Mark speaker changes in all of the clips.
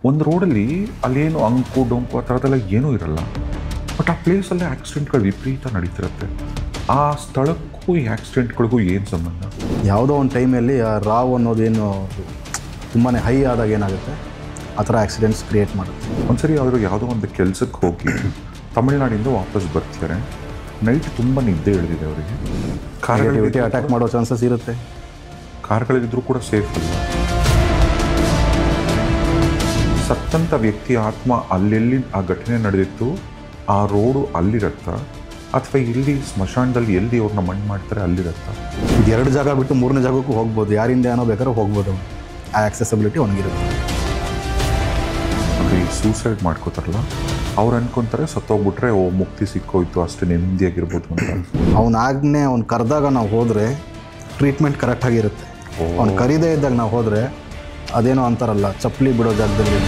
Speaker 1: ಒಂದು ರೋಡಲ್ಲಿ ಅಲ್ಲೇನು ಅಂಕು ಡೊಂಕು ಆ ಥರದ್ದೆಲ್ಲ ಏನೂ ಇರಲ್ಲ. ಬಟ್ ಆ ಪ್ಲೇಸಲ್ಲೇ ಆಕ್ಸಿಡೆಂಟ್ಗಳು ವಿಪರೀತ ನಡೀತಿರುತ್ತೆ. ಆ ಸ್ಥಳಕ್ಕೂ ಈ ಆಕ್ಸಿಡೆಂಟ್ಗಳಿಗೂ ಏನು ಸಂಬಂಧ?
Speaker 2: ಯಾವುದೋ ಒಂದು ಟೈಮಲ್ಲಿ ಆ ರಾವ್ ಅನ್ನೋದೇನು ತುಂಬಾ ಹೈ ಆದಾಗ ಏನಾಗುತ್ತೆ, ಆ ಥರ ಆಕ್ಸಿಡೆಂಟ್ಸ್ ಕ್ರಿಯೇಟ್ ಮಾಡುತ್ತೆ.
Speaker 1: ಒಂದ್ಸರಿ ಅವರು ಯಾವುದೋ ಒಂದು ಕೆಲಸಕ್ಕೆ ಹೋಗಿ ತಮಿಳ್ನಾಡಿಂದ ವಾಪಸ್ ಬರ್ತಾರೆ. ನೈಟ್ ತುಂಬ ನಿದ್ದೆ ಇಳಿದಿದೆ ಅವರಿಗೆ.
Speaker 2: ಕಾರ್ಗಳಿವಿಟಿ ಅಟ್ಯಾಕ್ ಮಾಡೋ ಚಾನ್ಸಸ್ ಇರುತ್ತೆ.
Speaker 1: ಕಾರ್ಗಳಿದ್ರೂ ಕೂಡ ಸೇಫ್ ಅಲ್ಲ. ಸತ್ತಂಥ ವ್ಯಕ್ತಿ ಆತ್ಮ ಅಲ್ಲೆಲ್ಲಿ ಆ ಘಟನೆ ನಡೆದಿತ್ತು ಆ ರೋಡು ಅಲ್ಲಿರತ್ತಾ, ಅಥವಾ ಇಲ್ಲಿ ಸ್ಮಶಾನದಲ್ಲಿ ಎಲ್ಲಿ ಅವ್ರನ್ನ ಮಣ್ಣು ಮಾಡ್ತಾರೆ ಅಲ್ಲಿರತ್ತಾ?
Speaker 2: ಇದು 2 ಜಾಗ ಬಿಟ್ಟು 3ನೇ ಜಾಗಕ್ಕೂ ಹೋಗ್ಬೋದು. ಯಾರಿಂದ ಏನೋ ಬೇಕಾದ್ರೂ ಹೋಗ್ಬೋದು. ಆ ಆಕ್ಸೆಸಿಬಿಲಿಟಿ ಅವನಿಗಿರುತ್ತೆ.
Speaker 1: ಅಂದರೆ ಈ ಸೂಸೈಡ್ ಮಾಡ್ಕೋತಾರಲ್ಲ, ಅವ್ರು ಅನ್ಕೊತಾರೆ ಸತ್ತೋಗ್ಬಿಟ್ರೆ ಮುಕ್ತಿ ಸಿಕ್ಕೋಯ್ತು, ಅಷ್ಟೇ ನೆಮ್ಮದಿಯಾಗಿರ್ಬೋದು ಅಂತ.
Speaker 2: ಅವನಾಗ್ನೇ ಅವ್ನು ಕರೆದಾಗ ನಾವು ಹೋದರೆ ಟ್ರೀಟ್ಮೆಂಟ್ ಕರೆಕ್ಟಾಗಿರುತ್ತೆ. ಅವ್ನು ಕರೀದೇ ಇದ್ದಾಗ ನಾವು ಹೋದರೆ ಅದೇನೋ ಅಂತಾರಲ್ಲ, ಚಪ್ಪಲಿ ಬಿಡೋ ಜಾಗದಲ್ಲಿ.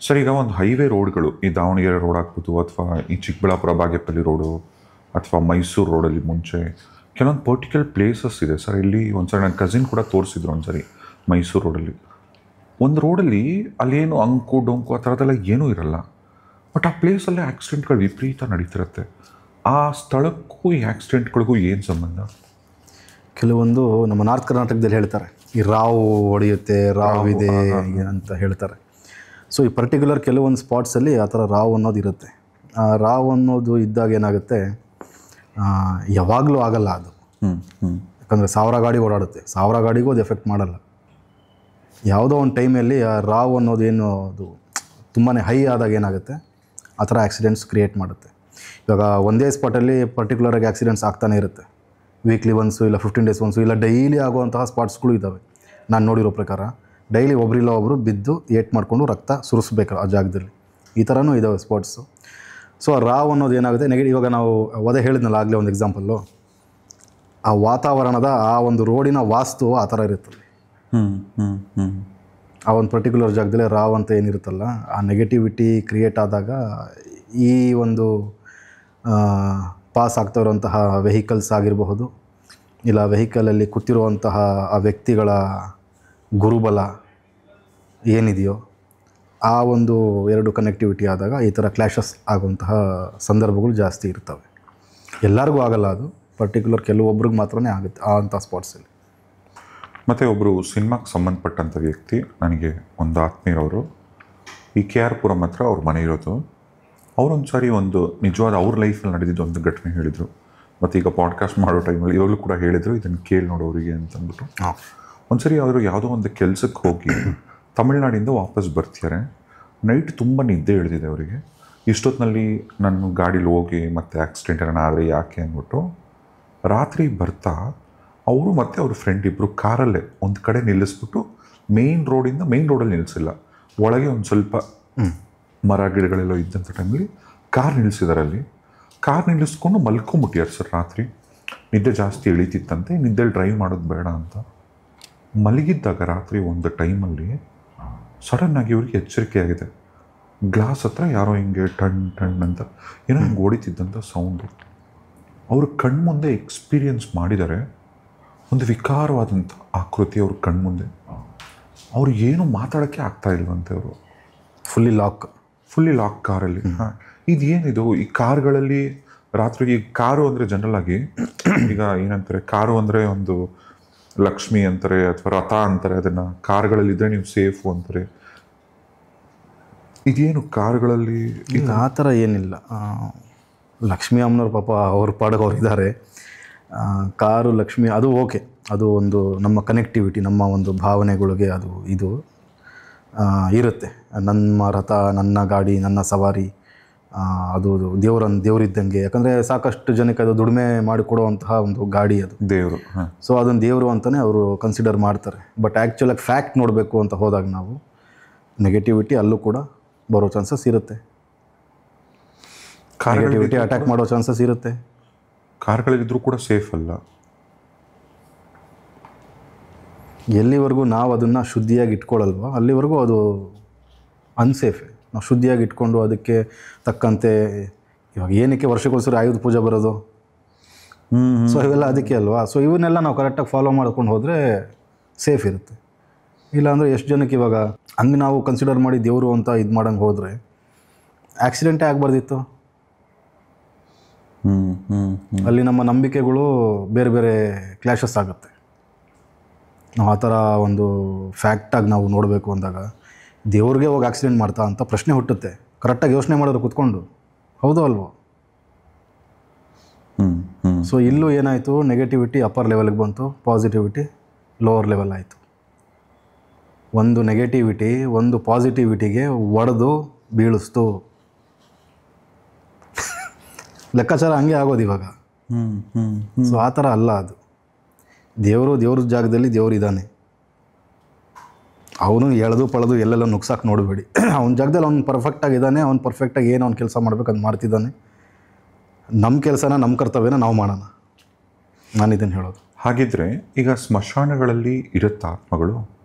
Speaker 1: ಸರ್, ಈಗ ಒಂದು ಹೈವೇ ರೋಡ್ಗಳು, ಈ ದಾವಣಗೆರೆ ರೋಡ್ ಆಗ್ಬೋದು, ಅಥವಾ ಈ ಚಿಕ್ಕಬಳ್ಳಾಪುರ ಬಾಗೇಪಲ್ಲಿ ರೋಡು, ಅಥವಾ ಮೈಸೂರು ರೋಡಲ್ಲಿ ಮುಂಚೆ ಕೆಲವೊಂದು ಪರ್ಟಿಕ್ಯುಲರ್ ಪ್ಲೇಸಸ್ ಇದೆ ಸರ್. ಇಲ್ಲಿ ಒಂದ್ಸರಿ ನನ್ನ ಕಸಿನ್ ಕೂಡ ತೋರಿಸಿದ್ರು ಒಂದ್ಸರಿ ಮೈಸೂರು ರೋಡಲ್ಲಿ. ಒಂದು ರೋಡಲ್ಲಿ ಅಲ್ಲೇನು ಅಂಕು ಡೊಂಕು ಆ ಥರದ್ದೆಲ್ಲ ಏನೂ ಇರಲ್ಲ. ಬಟ್ ಆ ಪ್ಲೇಸಲ್ಲೇ ಆಕ್ಸಿಡೆಂಟ್ಗಳು ವಿಪರೀತ ನಡೀತಿರುತ್ತೆ. ಆ ಸ್ಥಳಕ್ಕೂ ಈ ಆಕ್ಸಿಡೆಂಟ್ಗಳಿಗೂ ಏನು ಸಂಬಂಧ?
Speaker 2: ಕೆಲವೊಂದು ನಮ್ಮ ನಾರ್ತ್ ಕರ್ನಾಟಕದಲ್ಲಿ ಹೇಳ್ತಾರೆ, ಈ ರಾವು ಹೊಡೆಯುತ್ತೆ, ರಾವ್ ಇದೆ ಅಂತ ಹೇಳ್ತಾರೆ. ಸೊ ಈ ಪರ್ಟಿಕ್ಯುಲರ್ ಕೆಲವೊಂದು ಸ್ಪಾಟ್ಸಲ್ಲಿ ಆ ಥರ ರಾವ್ ಅನ್ನೋದು ಇರುತ್ತೆ. ಆ ರಾವ್ ಅನ್ನೋದು ಇದ್ದಾಗ ಏನಾಗುತ್ತೆ, ಯಾವಾಗಲೂ ಆಗಲ್ಲ ಅದು. ಯಾಕಂದರೆ 1000 ಗಾಡಿ ಓಡಾಡುತ್ತೆ, 1000 ಗಾಡಿಗೂ ಅದು ಎಫೆಕ್ಟ್ ಮಾಡಲ್ಲ. ಯಾವುದೋ ಒಂದು ಟೈಮಲ್ಲಿ ಆ ರಾವ್ ಅನ್ನೋದೇನು ಅದು ತುಂಬಾ ಹೈ ಆದಾಗ ಏನಾಗುತ್ತೆ, ಆ ಥರ ಆಕ್ಸಿಡೆಂಟ್ಸ್ ಕ್ರಿಯೇಟ್ ಮಾಡುತ್ತೆ. ಇವಾಗ ಒಂದೇ ಸ್ಪಾಟಲ್ಲಿ ಪರ್ಟಿಕ್ಯುಲರಾಗಿ ಆಕ್ಸಿಡೆಂಟ್ಸ್ ಆಗ್ತಾನೆ ಇರುತ್ತೆ. ವೀಕ್ಲಿ ಒನ್ಸು, ಇಲ್ಲ 15 ಡೇಸ್ ಒನ್ಸು, ಇಲ್ಲ ಡೈಲಿ ಆಗುವಂತಹ ಸ್ಪಾಟ್ಸ್ಗಳು ಇದ್ದಾವೆ. ನಾನು ನೋಡಿರೋ ಪ್ರಕಾರ ಡೈಲಿ ಒಬ್ಬರಿಲ್ಲ ಒಬ್ಬರು ಬಿದ್ದು ಏಟ್ ಮಾಡಿಕೊಂಡು ರಕ್ತ ಸುರಿಸ್ಬೇಕು ಆ ಜಾಗದಲ್ಲಿ. ಈ ಥರನೂ ಇದ್ದಾವೆ ಸ್ಪಾಟ್ಸು. ಸೊ ಆ ರಾವ್ ಅನ್ನೋದು ಏನಾಗುತ್ತೆ ನೆಗೆಟಿವ್. ಇವಾಗ ನಾವು ಅದೇ ಹೇಳಿದ್ನಲ್ಲ ಆಗಲೇ ಒಂದು ಎಕ್ಸಾಂಪಲ್ಲು, ಆ ವಾತಾವರಣದ ಆ ಒಂದು ರೋಡಿನ ವಾಸ್ತು ಆ ಥರ ಇರುತ್ತದೆ. ಆ ಒಂದು ಪರ್ಟಿಕ್ಯುಲರ್ ಜಾಗದಲ್ಲಿ ರಾವ್ ಅಂತ ಏನಿರುತ್ತಲ್ಲ, ಆ ನೆಗೆಟಿವಿಟಿ ಕ್ರಿಯೇಟ್ ಆದಾಗ ಈ ಒಂದು ಪಾಸ್ ಆಗ್ತಾ ಇರುವಂತಹ ವೆಹಿಕಲ್ಸ್ ಆಗಿರಬಹುದು, ಇಲ್ಲ ವೆಹಿಕಲಲ್ಲಿ ಕೂತಿರುವಂತಹ ಆ ವ್ಯಕ್ತಿಗಳ ಗುರುಬಲ ಏನಿದೆಯೋ ಆ ಒಂದು 2 ಕನೆಕ್ಟಿವಿಟಿ ಆದಾಗ ಈ ಥರ ಕ್ಲ್ಯಾಶಸ್ ಆಗುವಂತಹ ಸಂದರ್ಭಗಳು ಜಾಸ್ತಿ ಇರ್ತವೆ. ಎಲ್ಲರಿಗೂ ಆಗಲ್ಲ, ಅದು ಪರ್ಟಿಕ್ಯುಲರ್ ಕೆಲವೊಬ್ರಿಗೆ ಮಾತ್ರನೇ ಆಗುತ್ತೆ ಆ ಅಂಥ ಸ್ಪಾಟ್ಸಲ್ಲಿ.
Speaker 1: ಮತ್ತು ಒಬ್ಬರು ಸಿನಿಮಾಗೆ ಸಂಬಂಧಪಟ್ಟಂಥ ವ್ಯಕ್ತಿ, ನನಗೆ ಒಂದು ಆತ್ಮೀಯರವರು, ಈ KR ಪುರಂ ಹತ್ರ ಅವ್ರ ಮನೆ ಇರೋದು. ಅವರೊಂದು ಸಾರಿ ಒಂದು ನಿಜವಾದ ಅವ್ರ ಲೈಫಲ್ಲಿ ನಡೆದಿದ್ದು ಒಂದು ಘಟನೆ ಹೇಳಿದರು. ಮತ್ತು ಈಗ ಪಾಡ್ಕಾಸ್ಟ್ ಮಾಡೋ ಟೈಮಲ್ಲಿ ಇವಾಗಲೂ ಕೂಡ ಹೇಳಿದರು, ಇದನ್ನು ಕೇಳಿ ನೋಡೋರಿಗೆ ಅಂತಂದ್ಬಿಟ್ಟು. ಒಂದ್ಸರಿ ಅವರು ಯಾವುದೋ ಒಂದು ಕೆಲಸಕ್ಕೆ ಹೋಗಿ ತಮಿಳ್ನಾಡಿಂದ ವಾಪಸ್ ಬರ್ತಾರೆ. ನೈಟ್ ತುಂಬ ನಿದ್ದೆ ಇಳಿದಿದೆ ಅವರಿಗೆ. ಇಷ್ಟೊತ್ತಿನಲ್ಲಿ ನನ್ನ ಗಾಡೀಲಿ ಹೋಗಿ ಮತ್ತೆ ಆಕ್ಸಿಡೆಂಟ್ ಏನಾರ ಆದರೆ ಯಾಕೆ ಅಂದ್ಬಿಟ್ಟು ರಾತ್ರಿ ಬರ್ತಾ ಅವರು ಮತ್ತು ಅವ್ರ ಫ್ರೆಂಡ್ ಇಬ್ಬರು ಕಾರಲ್ಲೇ ಒಂದು ಕಡೆ ನಿಲ್ಲಿಸ್ಬಿಟ್ಟು ಮೇನ್ ರೋಡಲ್ಲಿ ನಿಲ್ಲಿಸಿಲ್ಲ, ಒಳಗೆ ಒಂದು ಸ್ವಲ್ಪ ಮರ ಗಿಡಗಳೆಲ್ಲ ಇದ್ದಂಥ ಟೈಮಲ್ಲಿ ಕಾರ್ ನಿಲ್ಲಿಸಿದ್ದಾರೆ. ಅಲ್ಲಿ ಕಾರ್ ನಿಲ್ಲಿಸ್ಕೊಂಡು ಮಲ್ಕೊಂಬಿಟ್ಟಿದ್ದಾರೆ ಸರ್. ರಾತ್ರಿ ನಿದ್ದೆ ಜಾಸ್ತಿ ಇಳಿತಿತ್ತಂತೆ, ನಿದ್ದೆಲ್ಲಿ ಡ್ರೈವ್ ಮಾಡೋದು ಬೇಡ ಅಂತ ಮಲಗಿದ್ದಾಗ ರಾತ್ರಿ ಒಂದು ಟೈಮಲ್ಲಿ ಸಡನ್ನಾಗಿ ಇವ್ರಿಗೆ ಎಚ್ಚರಿಕೆ ಆಗಿದೆ. ಗ್ಲಾಸ್ ಹತ್ರ ಯಾರೋ ಹಿಂಗೆ ಟಣ್ ಟಣ್ ಅಂತ ಏನೋ ಹಿಂಗೆ ಓಡಿತಿದ್ದಂಥ ಸೌಂಡು ಅವ್ರ ಕಣ್ಮುಂದೆ ಎಕ್ಸ್ಪೀರಿಯನ್ಸ್ ಮಾಡಿದ್ದಾರೆ. ಒಂದು ವಿಕಾರವಾದಂಥ ಆಕೃತಿ ಅವ್ರ ಕಣ್ಮುಂದೆ. ಅವ್ರು ಏನು ಮಾತಾಡೋಕ್ಕೆ ಆಗ್ತಾ ಇಲ್ವಂತೆ. ಅವರು ಫುಲ್ಲಿ ಲಾಕ್ ಕಾರಲ್ಲಿ. ಇದೇನಿದು ಈ ಕಾರ್ಗಳಲ್ಲಿ ರಾತ್ರಿ? ಈ ಕಾರು ಅಂದರೆ ಜನರಲ್ ಆಗಿ ಈಗ ಏನಂತಾರೆ, ಕಾರು ಅಂದರೆ ಒಂದು ಲಕ್ಷ್ಮಿ ಅಂತಾರೆ ಅಥವಾ ರಥ ಅಂತಾರೆ. ಅದನ್ನು ಕಾರ್ಗಳಲ್ಲಿದ್ದರೆ ನೀವು ಸೇಫು ಅಂತಾರೆ. ಇದೇನು ಕಾರುಗಳಲ್ಲಿ
Speaker 2: ಇಲ್ಲ, ಆ ಥರ ಏನಿಲ್ಲ. ಲಕ್ಷ್ಮೀ ಅಮ್ಮನವ್ರ ಪಾಪ ಅವ್ರ ಪಾಡಿಗೆ ಅವ್ರು ಇದ್ದಾರೆ. ಕಾರು ಲಕ್ಷ್ಮಿ ಅದು ಓಕೆ, ಅದು ಒಂದು ನಮ್ಮ ಕನೆಕ್ಟಿವಿಟಿ, ನಮ್ಮ ಒಂದು ಭಾವನೆಗಳಿಗೆ ಅದು ಇದು ಇರುತ್ತೆ. ನನ್ನ ರಥ, ನನ್ನ ಗಾಡಿ, ನನ್ನ ಸವಾರಿ, ಅದು ದೇವರಿದ್ದಂಗೆ. ಯಾಕಂದರೆ ಸಾಕಷ್ಟು ಜನಕ್ಕೆ ಅದು ದುಡಿಮೆ ಮಾಡಿಕೊಡುವಂತಹ ಒಂದು ಗಾಡಿ ಅದು,
Speaker 1: ದೇವರು.
Speaker 2: ಸೊ ಅದನ್ನು ದೇವರು ಅಂತಲೇ ಅವರು ಕನ್ಸಿಡರ್ ಮಾಡ್ತಾರೆ. ಬಟ್ ಆ್ಯಕ್ಚುಲಾಗಿ ಫ್ಯಾಕ್ಟ್ ನೋಡಬೇಕು ಅಂತ ಹೋದಾಗ ನಾವು ನೆಗೆಟಿವಿಟಿ ಅಲ್ಲೂ ಕೂಡ ಬರೋ ಚಾನ್ಸಸ್ ಇರುತ್ತೆ. ನೆಗೆಟಿವಿಟಿ ಅಟ್ಯಾಕ್ ಮಾಡೋ ಚಾನ್ಸಸ್ ಇರುತ್ತೆ.
Speaker 1: ಕಾರ್ಗಳಿದ್ರೂ ಕೂಡ ಸೇಫ್ ಅಲ್ಲ.
Speaker 2: ಎಲ್ಲಿವರೆಗೂ ನಾವು ಅದನ್ನು ಶುದ್ಧಿಯಾಗಿ ಇಟ್ಕೊಳ್ಳಲ್ವ ಅಲ್ಲಿವರೆಗೂ ಅದು ಅನ್ಸೇಫೆ. ನಾವು ಶುದ್ಧಿಯಾಗಿ ಇಟ್ಕೊಂಡು ಅದಕ್ಕೆ ತಕ್ಕಂತೆ, ಇವಾಗ ಏನಕ್ಕೆ ವರ್ಷಕ್ಕೊಂದ್ಸರಿ ಆಯುಧ ಪೂಜೆ ಬರೋದು, ಸೊ ಇವೆಲ್ಲ ಅದಕ್ಕೆ ಅಲ್ವಾ. ಸೊ ಇವನ್ನೆಲ್ಲ ನಾವು ಕರೆಕ್ಟಾಗಿ ಫಾಲೋ ಮಾಡ್ಕೊಂಡು ಹೋದರೆ ಸೇಫ್ ಇರುತ್ತೆ. ಇಲ್ಲಾಂದರೆ ಎಷ್ಟು ಜನಕ್ಕೆ ಇವಾಗ ಹಂಗೆ ನಾವು ಕನ್ಸಿಡರ್ ಮಾಡಿ ದೇವರು ಅಂತ ಇದು ಮಾಡೋಂಗೆ ಹೋದರೆ ಆಕ್ಸಿಡೆಂಟೇ ಆಗಬಾರ್ದಿತ್ತು. ಅಲ್ಲಿ ನಮ್ಮ ನಂಬಿಕೆಗಳು ಬೇರೆ ಬೇರೆ ಕ್ಲ್ಯಾಶಸ್ ಆಗುತ್ತೆ. ನಾವು ಆ ಥರ ಒಂದು ಫ್ಯಾಕ್ಟಾಗಿ ನಾವು ನೋಡಬೇಕು ಅಂದಾಗ ದೇವ್ರಿಗೆ ಹೋಗಿ ಆಕ್ಸಿಡೆಂಟ್ ಮಾಡ್ತಾ ಅಂತ ಪ್ರಶ್ನೆ ಹುಟ್ಟುತ್ತೆ. ಕರೆಕ್ಟಾಗಿ ಯೋಚನೆ ಮಾಡೋರು ಕೂತ್ಕೊಂಡು, ಹೌದು ಅಲ್ವೋ? ಸೊ ಇಲ್ಲೂ ಏನಾಯಿತು, ನೆಗೆಟಿವಿಟಿ ಅಪ್ಪರ್ ಲೆವೆಲ್ಗೆ ಬಂತು, ಪಾಸಿಟಿವಿಟಿ ಲೋವರ್ ಲೆವೆಲ್ ಆಯಿತು. ಒಂದು ನೆಗೆಟಿವಿಟಿ ಒಂದು ಪಾಸಿಟಿವಿಟಿಗೆ ಒಡೆದು ಬೀಳಿಸ್ತು. ಲೆಕ್ಕಾಚಾರ ಹಂಗೆ ಆಗೋದು ಇವಾಗ. ಸೊ ಆ ಥರ ಅಲ್ಲ ಅದು. ದೇವ್ರ ಜಾಗದಲ್ಲಿ ದೇವ್ರು ಇದ್ದಾನೆ. ಅವನು ಎಳೆದು ಪಳೆದು ಎಲ್ಲೆಲ್ಲ ನುಗ್ಸಕ್ಕೆ ನೋಡಬೇಡಿ. ಅವನ ಜಾಗದಲ್ಲಿ ಅವ್ನು ಪರ್ಫೆಕ್ಟಾಗಿದ್ದಾನೆ. ಅವ್ನು ಪರ್ಫೆಕ್ಟಾಗಿ ಏನು ಅವ್ನ ಕೆಲಸ ಮಾಡ್ಬೇಕು ಅದು ಮಾಡ್ತಿದ್ದಾನೆ. ನಮ್ಮ ಕೆಲಸನ ನಮ್ಮ ಕರ್ತವ್ಯನ ನಾವು ಮಾಡೋಣ, ನಾನು ಇದನ್ನು ಹೇಳೋದು.
Speaker 1: ಹಾಗಿದ್ರೆ ಈಗ ಸ್ಮಶಾನಗಳಲ್ಲಿ ಇರುತ್ತಾ ಆತ್ಮಗಳು?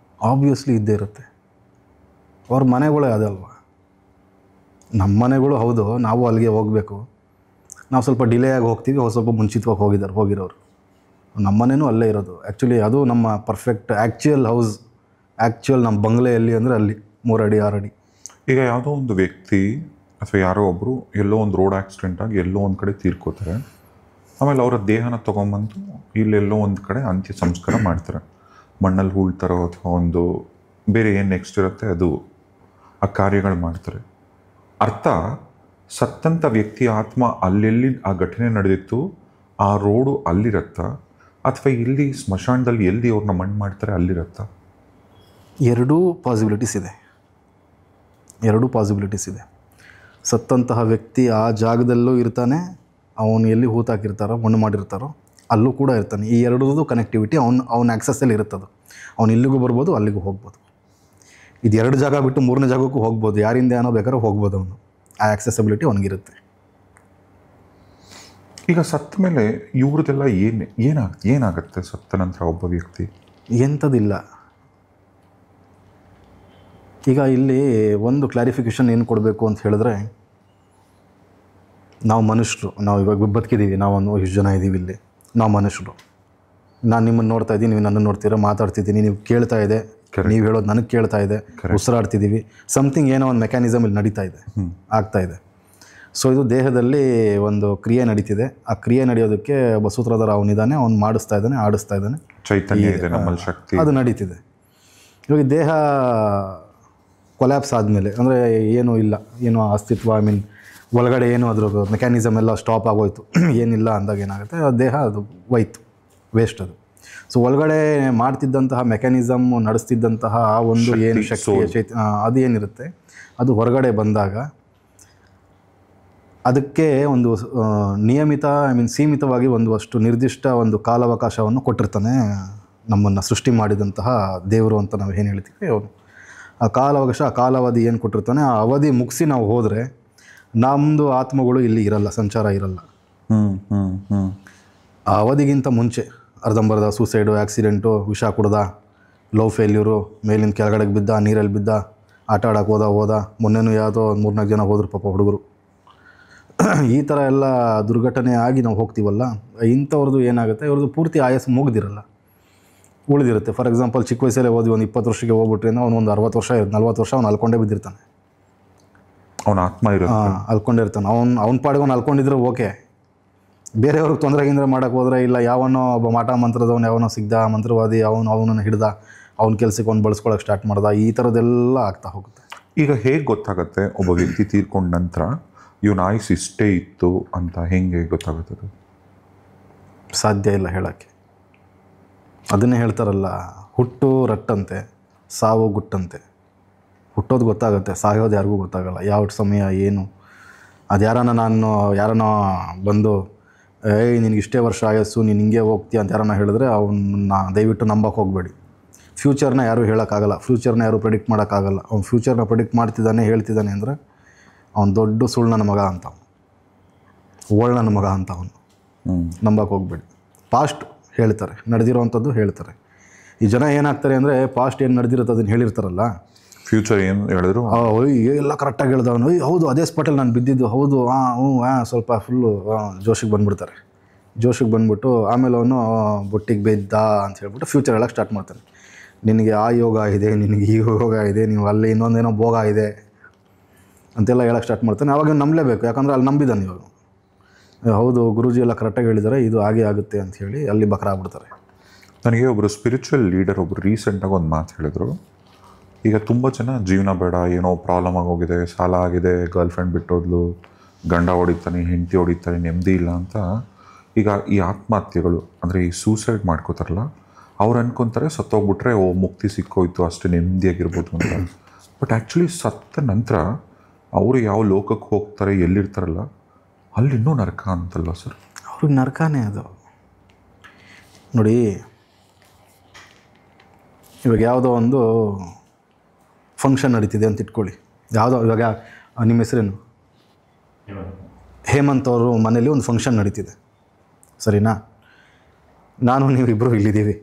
Speaker 2: ಆಬ್ವಿಯಸ್ಲಿ ಇದ್ದೇ ಇರುತ್ತೆ. ಅವ್ರ ಮನೆಗಳೇ ಅದಲ್ವ. ನಮ್ಮ ಮನೆಗಳು ಹೌದು, ನಾವು ಅಲ್ಲಿಗೆ ಹೋಗಬೇಕು. ನಾವು ಸ್ವಲ್ಪ ಡಿಲೇ ಆಗಿ ಹೋಗ್ತೀವಿ, ಸ್ವಲ್ಪ ಮುಂಚಿತವಾಗಿ ಹೋಗಿರೋರು. ನಮ್ಮ ಮನೆಯೂ ಅಲ್ಲೇ ಇರೋದು. ಆ್ಯಕ್ಚುಲಿ ಅದು ನಮ್ಮ ಪರ್ಫೆಕ್ಟ್ ಆ್ಯಕ್ಚುಯಲ್ ಹೌಸ್, ಆ್ಯಕ್ಚುಯಲ್ ನಮ್ಮ ಬಂಗ್ಲೆಯಲ್ಲಿ ಅಂದರೆ ಅಲ್ಲಿ 3 ಅಡಿ 6 ಅಡಿ.
Speaker 1: ಈಗ ಯಾವುದೋ ಒಂದು ವ್ಯಕ್ತಿ ಅಥವಾ ಯಾರೋ ಒಬ್ಬರು ಎಲ್ಲೋ ಒಂದು ರೋಡ್ ಆಕ್ಸಿಡೆಂಟ್ ಆಗಿ ಎಲ್ಲೋ ಒಂದು ಕಡೆ ತೀರ್ಕೋತಾರೆ. ಆಮೇಲೆ ಅವರ ದೇಹನ ತೊಗೊಂಬಂದು ಇಲ್ಲೆಲ್ಲೋ ಒಂದು ಕಡೆ ಅಂತ್ಯ ಸಂಸ್ಕಾರ ಮಾಡ್ತಾರೆ. ಮಣ್ಣಲ್ಲಿ ಹೂಳ್ತಾರೋ ಅಥವಾ ಒಂದು ಬೇರೆ ಏನು ನೆಕ್ಸ್ಟ್ ಇರುತ್ತೆ ಅದು ಆ ಕಾರ್ಯಗಳು ಮಾಡ್ತಾರೆ. ಅರ್ಥ, ಸತ್ತಂಥ ವ್ಯಕ್ತಿ ಆತ್ಮ ಅಲ್ಲೆಲ್ಲಿ ಆ ಘಟನೆ ನಡೆದಿತ್ತು ಆ ರೋಡು ಅಲ್ಲಿರತ್ತಾ ಅಥವಾ ಇಲ್ಲಿ ಸ್ಮಶಾನದಲ್ಲಿ ಎಲ್ಲಿ ಅವ್ರನ್ನ ಮಣ್ಣು ಮಾಡ್ತಾರೆ ಅಲ್ಲಿರತ್ತಾ?
Speaker 2: ಎರಡೂ ಪಾಸಿಬಿಲಿಟೀಸ್ ಇದೆ. ಸತ್ತಂತಹ ವ್ಯಕ್ತಿ ಆ ಜಾಗದಲ್ಲೂ ಇರ್ತಾನೆ, ಅವನು ಎಲ್ಲಿ ಹೂತಾಕಿರ್ತಾರೋ ಮಣ್ಣು ಮಾಡಿರ್ತಾರೋ ಅಲ್ಲೂ ಕೂಡ ಇರ್ತಾನೆ. ಈ ಎರಡರದ್ದು ಕನೆಕ್ಟಿವಿಟಿ ಅವನ ಆ್ಯಕ್ಸಸ್ಸಲ್ಲಿ ಇರುತ್ತದು. ಅವನು ಇಲ್ಲಿಗೂ ಬರ್ಬೋದು, ಅಲ್ಲಿಗೂ ಹೋಗ್ಬೋದು. ಇದು 2 ಜಾಗ ಬಿಟ್ಟು 3ನೇ ಜಾಗಕ್ಕೂ ಹೋಗ್ಬೋದು. ಯಾರಿಂದ ಏನೋ ಬೇಕಾದ್ರೂ ಹೋಗ್ಬೋದು. ಅವನು ಆ ಆ್ಯಕ್ಸೆಸಿಬಿಲಿಟಿ ಅವನಿಗಿರುತ್ತೆ.
Speaker 1: ಈಗ ಸತ್ತ ಮೇಲೆ ಇವ್ರದ್ದೆಲ್ಲ ಏನಾಗುತ್ತೆ ಸತ್ತ ನಂತರ ಒಬ್ಬ ವ್ಯಕ್ತಿ?
Speaker 2: ಎಂಥದಿಲ್ಲ. ಈಗ ಇಲ್ಲಿ ಒಂದು ಕ್ಲಾರಿಫಿಕೇಷನ್ ಏನು ಕೊಡಬೇಕು ಅಂತ ಹೇಳಿದ್ರೆ, ನಾವು ಮನುಷ್ಯರು, ನಾವು ಇವಾಗ ಬದುಕಿದ್ದೀವಿ, ನಾವೊಂದು ಇಷ್ಟು ಜನ ಇದ್ದೀವಿ ಇಲ್ಲಿ, ನಾವು ಮನುಷ್ಯರು. ನಾನು ನಿಮ್ಮನ್ನು ನೋಡ್ತಾ ಇದ್ದೀನಿ, ನೀವು ನನ್ನನ್ನು ನೋಡ್ತೀರಾ, ಮಾತಾಡ್ತಿದ್ದೀನಿ, ನೀವು ಕೇಳ್ತಾ ಇದೆ, ನೀವು ಹೇಳೋದು ನನಗೆ ಕೇಳ್ತಾ ಇದೆ, ಉಸಿರಾಡ್ತಿದ್ದೀವಿ. ಸಮಥಿಂಗ್ ಏನೋ ಒಂದು ಮೆಕ್ಯಾನಿಸಮ್ ಇಲ್ಲಿ ನಡೀತಾ ಇದೆ, ಆಗ್ತಾ ಇದೆ. ಸೊ ಇದು ದೇಹದಲ್ಲಿ ಒಂದು ಕ್ರಿಯೆ ನಡೀತಿದೆ. ಆ ಕ್ರಿಯೆ ನಡೆಯೋದಕ್ಕೆ ಒಬ್ಬ ಸೂತ್ರಧಾರ ಅವನಿದ್ದಾನೆ, ಅವ್ನು ಮಾಡಿಸ್ತಾ ಇದ್ದಾನೆ, ಆಡಿಸ್ತಾ ಇದ್ದಾನೆ,
Speaker 1: ಚೈತನ್ಯ ಇದೆ, ನಮ್ಮಲ್ಲಿ ಶಕ್ತಿ,
Speaker 2: ಅದು ನಡೀತಿದೆ. ಇವಾಗ ದೇಹ ಕೊಲ್ಯಾಪ್ಸ್ ಆದಮೇಲೆ ಅಂದರೆ ಏನೂ ಇಲ್ಲ, ಏನೋ ಅಸ್ತಿತ್ವ, ಒಳಗಡೆ ಏನು ಅದ್ರ ಮೆಕ್ಯಾನಿಸಮ್ ಎಲ್ಲ ಸ್ಟಾಪ್ ಆಗೋಯ್ತು, ಏನಿಲ್ಲ ಅಂದಾಗ ಏನಾಗುತ್ತೆ, ಆ ದೇಹ ಅದು ಹೋಯ್ತು, ವೇಸ್ಟ್ ಅದು. ಸೊ ಒಳಗಡೆ ಮಾಡ್ತಿದ್ದಂತಹ ಮೆಕ್ಯಾನಿಸಮ್, ನಡೆಸ್ತಿದ್ದಂತಹ ಆ ಒಂದು ಏನು ಶಕ್ತಿ ಅದು ಏನಿರುತ್ತೆ, ಅದು ಹೊರಗಡೆ ಬಂದಾಗ ಅದಕ್ಕೆ ಒಂದು ನಿಯಮಿತ ಸೀಮಿತವಾಗಿ ಅಷ್ಟು ನಿರ್ದಿಷ್ಟ ಒಂದು ಕಾಲಾವಕಾಶವನ್ನು ಕೊಟ್ಟಿರ್ತಾನೆ ನಮ್ಮನ್ನು ಸೃಷ್ಟಿ ಮಾಡಿದಂತಹ ದೇವರು ಅಂತ ನಾವು ಏನು ಹೇಳ್ತೀವಿ. ಅವನು ಆ ಕಾಲಾವಕಾಶ, ಆ ಕಾಲಾವಧಿ ಏನು ಕೊಟ್ಟಿರ್ತಾನೆ, ಆ ಅವಧಿ ಮುಗಿಸಿ ನಾವು ಹೋದರೆ ನಮ್ಮದು ಆತ್ಮಗಳು ಇಲ್ಲಿ ಇರಲ್ಲ, ಸಂಚಾರ ಇರಲ್ಲ. ಆ ಅವಧಿಗಿಂತ ಮುಂಚೆ ಅರ್ಧಂಬರ್ಧ ಸೂಸೈಡು, ಆ್ಯಕ್ಸಿಡೆಂಟು, ವಿಷ ಕುಡ್ದ, ಲವ್ ಫೇಲ್ಯೂರು, ಮೇಲಿಂದ ಕೆಳಗಡೆಗೆ ಬಿದ್ದ, ನೀರಲ್ಲಿ ಬಿದ್ದ, ಆಟ ಆಡೋಕೆ ಹೋದ, ಮೊನ್ನೆನೂ ಯಾವುದೋ 3-4 ಜನ ಹೋದ್ರು ಪಾಪ ಹುಡುಗರು. ಈ ಥರ ಎಲ್ಲ ದುರ್ಘಟನೆ ಆಗಿ ನಾವು ಹೋಗ್ತೀವಲ್ಲ, ಇಂಥವ್ರದ್ದು ಏನಾಗುತ್ತೆ, ಇವ್ರದ್ದು ಪೂರ್ತಿ ಆಯಸ್ಸು ಮುಗ್ದಿರಲ್ಲ, ಉಳಿದಿರುತ್ತೆ. ಫಾರ್ ಎಕ್ಸಾಂಪಲ್ ಚಿಕ್ಕ ವಯಸ್ಸಲ್ಲೇ ಹೋದ್ವಿ, ಒಂದು 20 ವರ್ಷಕ್ಕೆ ಹೋಗ್ಬಿಟ್ರೆ ಅವನು ಒಂದು 60 ವರ್ಷ 40 ವರ್ಷ ಅವ್ನು ಅಲ್ಕೊಂಡೇ ಬಿದ್ದಿರ್ತಾನೆ.
Speaker 1: ಅವನ ಆತ್ಮ ಇರುತ್ತೆ,
Speaker 2: ಅಲ್ಕೊಂಡಿರ್ತಾನೆ. ಅವ್ನ ಪಾಡಿಗೆ ಅವ್ನು ಅಲ್ಕೊಂಡಿದ್ರೆ ಓಕೆ. ಬೇರೆಯವ್ರಿಗೆ ತೊಂದರೆಗಿಂದ್ರೆ ಮಾಡೋಕ್ಕೆ ಹೋದರೆ, ಇಲ್ಲ ಯಾವನೋ ಒಬ್ಬ ಮಾಟ ಮಂತ್ರದವನು ಯಾವನೋ ಸಿಗ್ದ, ಮಂತ್ರವಾದಿ ಅವನನ್ನು ಹಿಡ್ದ, ಅವ್ನ ಕೆಲಸಕ್ಕೆ ಅವ್ನು ಬಳಸ್ಕೊಳ್ಳೋಕೆ ಸ್ಟಾರ್ಟ್ ಮಾಡ್ದ, ಈ ಥರದ್ದೆಲ್ಲ ಆಗ್ತಾ ಹೋಗುತ್ತೆ.
Speaker 1: ಈಗ ಹೇಗೆ ಗೊತ್ತಾಗುತ್ತೆ ಒಬ್ಬ ವ್ಯಕ್ತಿ ತೀರ್ಕೊಂಡ ನಂತರ ಇವನ ಆಯುಸ್ ಇಷ್ಟೇ ಇತ್ತು ಅಂತ ಹೆಂಗೆ ಗೊತ್ತಾಗುತ್ತದೆ?
Speaker 2: ಸಾಧ್ಯ ಇಲ್ಲ ಹೇಳೋಕ್ಕೆ. ಅದನ್ನೇ ಹೇಳ್ತಾರಲ್ಲ, ಹುಟ್ಟು ರಟ್ಟಂತೆ, ಸಾವು ಗುಟ್ಟಂತೆ. ಹುಟ್ಟೋದು ಗೊತ್ತಾಗುತ್ತೆ, ಸಾಯೋದು ಯಾರಿಗೂ ಗೊತ್ತಾಗಲ್ಲ, ಯಾವ ಸಮಯ ಏನು. ಅದು ಯಾರನ್ನ ಬಂದು ನಿನಗೆ ಇಷ್ಟೇ ವರ್ಷ ಆಯಸ್ಸು, ನೀನು ಹಿಂಗೆ ಹೋಗ್ತೀಯ ಅಂತ ಯಾರನ್ನ ಹೇಳಿದ್ರೆ ಅವನ್ನ ದಯವಿಟ್ಟು ನಂಬಕ್ಕೆ ಹೋಗಬೇಡಿ. ಫ್ಯೂಚರ್ನ ಯಾರೂ ಹೇಳೋಕ್ಕಾಗಲ್ಲ, ಫ್ಯೂಚರ್ನ ಯಾರೂ ಪ್ರೆಡಿಕ್ಟ್ ಮಾಡೋಕ್ಕಾಗಲ್ಲ. ಅವ್ನು ಫ್ಯೂಚರ್ನ ಪ್ರೆಡಿಕ್ಟ್ ಮಾಡ್ತಿದ್ದಾನೆ, ಹೇಳ್ತಿದ್ದಾನೆ ಅಂದರೆ ಅವ್ನು ದೊಡ್ಡ ಸುಳ್ಳು ನನ್ನ ಮಗ ಅಂತ, ಓಳ್ ನನ್ನ ಮಗ ಅಂತ ಅವನು. ನಂಬಕ್ಕೆ ಹೋಗ್ಬೇಡಿ. ಪಾಸ್ಟ್ ಹೇಳ್ತಾರೆ, ನಡೆದಿರೋವಂಥದ್ದು ಹೇಳ್ತಾರೆ. ಈ ಜನ ಏನಾಗ್ತಾರೆ ಅಂದರೆ, ಪಾಸ್ಟ್ ಏನು ನಡೆದಿರುತ್ತೆ ಅದನ್ನು ಹೇಳಿರ್ತಾರಲ್ಲ,
Speaker 1: ಫ್ಯೂಚರ್ ಏನು ಹೇಳಿದ್ರು
Speaker 2: ಎಲ್ಲ ಕರೆಕ್ಟಾಗಿ ಹೇಳ್ದವನು, ಹೌದು ಅದೇ ಸ್ಪಾಟಲ್ಲಿ ನಾನು ಬಿದ್ದಿದ್ದು, ಹೌದು ಸ್ವಲ್ಪ ಫುಲ್ಲು ಜೋಶಿಗೆ ಬಂದುಬಿಡ್ತಾರೆ. ಜೋಶಿಗೆ ಬಂದುಬಿಟ್ಟು ಆಮೇಲೆ ಅವನು ಬೊಟ್ಟಿಗೆ ಬಿದ್ದ ಅಂತ ಹೇಳ್ಬಿಟ್ಟು ಫ್ಯೂಚರ್ ಹೇಳೋಕ್ಕೆ ಸ್ಟಾರ್ಟ್ ಮಾಡ್ತಾನೆ. ನಿನಗೆ ಆ ಯೋಗ ಇದೆ, ನಿನಗೆ ಈ ಯೋಗ ಇದೆ, ನೀವು ಅಲ್ಲಿ ಇನ್ನೊಂದೇನೋ ಭೋಗ ಇದೆ ಅಂತೆಲ್ಲ ಹೇಳೋಕ್ಕೆ ಸ್ಟಾರ್ಟ್ ಮಾಡ್ತಾನೆ. ಆವಾಗ ನಂಬಲೇಬೇಕು, ಯಾಕಂದರೆ ಅಲ್ಲಿ ನಂಬಿದ್ದಾನೆ ಇವಾಗ. ಹೌದು ಗುರೂಜಿ ಎಲ್ಲ ಕರೆಕ್ಟಾಗಿ ಹೇಳಿದ್ದಾರೆ, ಇದು ಹಾಗೆ ಆಗುತ್ತೆ ಅಂತ ಹೇಳಿ ಅಲ್ಲಿ ಬಕರ ಆಗ್ಬಿಡ್ತಾರೆ.
Speaker 1: ನನಗೆ ಒಬ್ಬರು ಸ್ಪಿರಿಚುವಲ್ ಲೀಡರ್ ಒಬ್ಬರು ರೀಸೆಂಟಾಗಿ ಒಂದು ಮಾತು ಹೇಳಿದರು. ಈಗ ತುಂಬ ಜನ ಜೀವನ ಬೇಡ, ಏನೋ ಪ್ರಾಬ್ಲಮ್ ಆಗೋಗಿದೆ, ಸಾಲ ಆಗಿದೆ, ಗರ್ಲ್ ಫ್ರೆಂಡ್ ಬಿಟ್ಟೋದ್ಲು, ಗಂಡ ಹೊಡಿತಾನೆ, ಹೆಂಡತಿ ಹೊಡಿತಾನೆ, ನೆಮ್ಮದಿ ಇಲ್ಲ ಅಂತ ಈಗ ಈ ಆತ್ಮಹತ್ಯೆಗಳು ಅಂದರೆ ಈ ಸೂಸೈಡ್ ಮಾಡ್ಕೋತಾರಲ್ಲ, ಅವ್ರು ಅನ್ಕೊತಾರೆ ಸತ್ತೋಗ್ಬಿಟ್ರೆ ಓ ಮುಕ್ತಿ ಸಿಕ್ಕೋಯ್ತು, ಅಷ್ಟೇ ನೆಮ್ಮದಿಯಾಗಿರ್ಬೋದು ಅಂತ. ಬಟ್ ಆ್ಯಕ್ಚುಲಿ ಸತ್ತ ನಂತರ ಅವರು ಯಾವ ಲೋಕಕ್ಕೆ ಹೋಗ್ತಾರೆ, ಎಲ್ಲಿರ್ತಾರಲ್ಲ ಅಲ್ಲಿ ಇನ್ನೂ ನರಕ ಅಂತಲ್ವ ಸರ್?
Speaker 2: ಅವ್ರಿಗೆ ನರಕನೇ ಅದು. ನೋಡಿ, ಇವಾಗ ಯಾವುದೋ ಒಂದು ಫಂಕ್ಷನ್ ನಡೀತಿದೆ ಅಂತ ಇಟ್ಕೊಳ್ಳಿ. ಯಾವುದೋ ಇವಾಗ ನಿಮ್ಮ ಹೆಸರೇನು? ಹೇಮಂತ್ ಅವರು ಮನೇಲಿ ಒಂದು ಫಂಕ್ಷನ್ ನಡೀತಿದೆ, ಸರಿನಾ? ನಾನು ನೀವಿಬ್ಬರು ಇಲ್ಲಿದ್ದೀವಿ.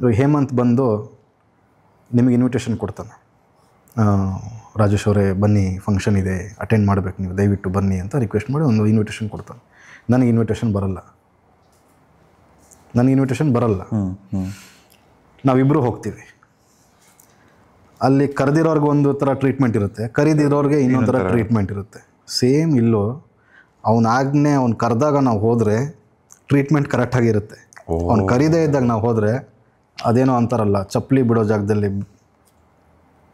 Speaker 2: ಇವಾಗ ಹೇಮಂತ್ ಬಂದು ನಿಮಗೆ ಇನ್ವಿಟೇಷನ್ ಕೊಡ್ತಾನೆ, ರಾಜೇಶ್ ಅವರೇ ಬನ್ನಿ ಫಂಕ್ಷನ್ ಇದೆ, ಅಟೆಂಡ್ ಮಾಡಬೇಕು, ನೀವು ದಯವಿಟ್ಟು ಬನ್ನಿ ಅಂತ ರಿಕ್ವೆಸ್ಟ್ ಮಾಡಿ ಒಂದು ಇನ್ವಿಟೇಷನ್ ಕೊಡ್ತಾನೆ. ನನಗೆ ಇನ್ವಿಟೇಷನ್ ಬರಲ್ಲ. ನಾವಿಬ್ಬರು ಹೋಗ್ತೀವಿ. ಅಲ್ಲಿ ಕರೆದಿರೋರ್ಗೆ ಒಂದು ಥರ ಟ್ರೀಟ್ಮೆಂಟ್ ಇರುತ್ತೆ, ಕರೀದಿರೋರಿಗೆ ಇನ್ನೊಂದು ಥರ ಟ್ರೀಟ್ಮೆಂಟ್ ಇರುತ್ತೆ. ಸೇಮ್ ಇಲ್ಲೋ ಅವ್ನ ಆಜ್ಞೆ ಅವ್ನು ಕರೆದಾಗ ನಾವು ಹೋದರೆ ಟ್ರೀಟ್ಮೆಂಟ್ ಕರೆಕ್ಟಾಗಿರುತ್ತೆ. ಅವ್ನು ಕರೀದೇ ಇದ್ದಾಗ ನಾವು ಹೋದರೆ ಅದೇನೋ ಅಂತಾರಲ್ಲ, ಚಪ್ಪಲಿ ಬಿಡೋ ಜಾಗದಲ್ಲಿ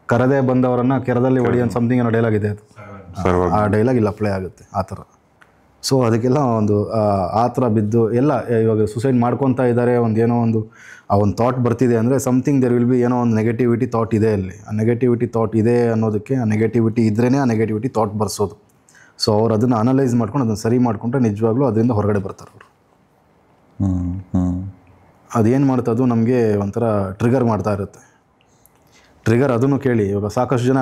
Speaker 2: ಕರೆದೇ ಬಂದವರನ್ನು ಕೆರದಲ್ಲಿ ಹೊಡಿ ಅಂತ ಸಮಥಿಂಗ್ ಏನೋ ಡೈಲಾಗ್ ಇದೆ, ಅದು ಆ ಡೈಲಾಗ್ ಇಲ್ಲಿ ಅಪ್ಲೈ ಆಗುತ್ತೆ ಆ ಥರ. ಸೊ ಅದಕ್ಕೆಲ್ಲ ಒಂದು ಆ ಥರ ಬಿದ್ದು ಎಲ್ಲ ಇವಾಗ ಸೂಸೈಡ್ ಮಾಡ್ಕೊತಾ ಇದ್ದಾರೆ. ಏನೋ ಒಂದು ಆ ಒಂದು ಥಾಟ್ ಬರ್ತಿದೆ ಅಂದರೆ ಸಮಥಿಂಗ್ ದೇರ್ ವಿಲ್ ಬಿ ಏನೋ ಒಂದು ನೆಗೆಟಿವಿಟಿ ಥಾಟ್ ಇದೆ ಅಲ್ಲಿ. ಆ ನೆಗೆಟಿವಿಟಿ ಥಾಟ್ ಇದೆ ಅನ್ನೋದಕ್ಕೆ ಆ ನೆಗೆಟಿವಿಟಿ ಇದ್ರೇ ಆ ನೆಗೆಟಿವಿಟಿ ಥಾಟ್ ಬರ್ಸೋದು. ಸೊ ಅವ್ರು ಅದನ್ನು ಅನಲೈಸ್ ಮಾಡ್ಕೊಂಡು ಅದನ್ನು ಸರಿ ಮಾಡಿಕೊಂಡ್ರೆ ನಿಜವಾಗ್ಲೂ ಅದರಿಂದ ಹೊರಗಡೆ ಬರ್ತಾರೆ ಅವರು. ಅದೇನು ಮಾಡುತ್ತೆ, ಅದು ನಮಗೆ ಒಂಥರ ಟ್ರಿಗರ್ ಮಾಡ್ತಾ ಇರುತ್ತೆ. ಟ್ರಿಗರ್ ಅದನ್ನು ಕೇಳಿ, ಇವಾಗ ಸಾಕಷ್ಟು ಜನ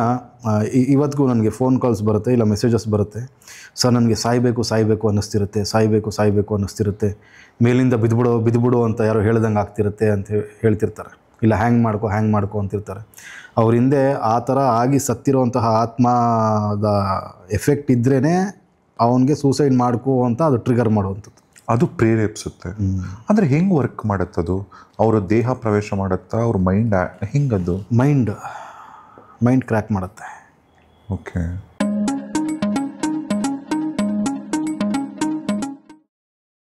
Speaker 2: ಇವತ್ತಿಗೂ ನನಗೆ ಫೋನ್ ಕಾಲ್ಸ್ ಬರುತ್ತೆ, ಇಲ್ಲ ಮೆಸೇಜಸ್ ಬರುತ್ತೆ. ಸರ್ ನನಗೆ ಸಾಯಬೇಕು ಅನ್ನಿಸ್ತಿರುತ್ತೆ, ಮೇಲಿಂದ ಬಿದ್ದುಬಿಡು ಅಂತ ಯಾರೋ ಹೇಳ್ದಂಗೆ ಆಗ್ತಿರುತ್ತೆ ಅಂತ ಹೇಳ್ತಿರ್ತಾರೆ. ಇಲ್ಲ ಹ್ಯಾಂಗ್ ಮಾಡ್ಕೊ ಅಂತಿರ್ತಾರೆ. ಅವ್ರ ಹಿಂದೆ ಆ ಥರ ಆಗಿ ಸತ್ತಿರೋಂತಹ ಆತ್ಮದ ಎಫೆಕ್ಟ್ ಇದ್ರೇ ಅವನಿಗೆ ಸೂಸೈಡ್ ಮಾಡ್ಕೋ ಅಂತ ಅದು ಟ್ರಿಗರ್ ಮಾಡುವಂಥದ್ದು.
Speaker 1: ಅದು ಪ್ರೇರೇಪಿಸುತ್ತೆ. ಅಂದರೆ ಹೆಂಗೆ ವರ್ಕ್ ಮಾಡುತ್ತದು? ಅವರ ದೇಹ ಪ್ರವೇಶ ಮಾಡುತ್ತಾ, ಅವ್ರ ಮೈಂಡ್ ಹೆಂಗದು?
Speaker 2: ಮೈಂಡ್ ಕ್ರ್ಯಾಕ್ ಮಾಡುತ್ತೆ.
Speaker 1: ಓಕೆ.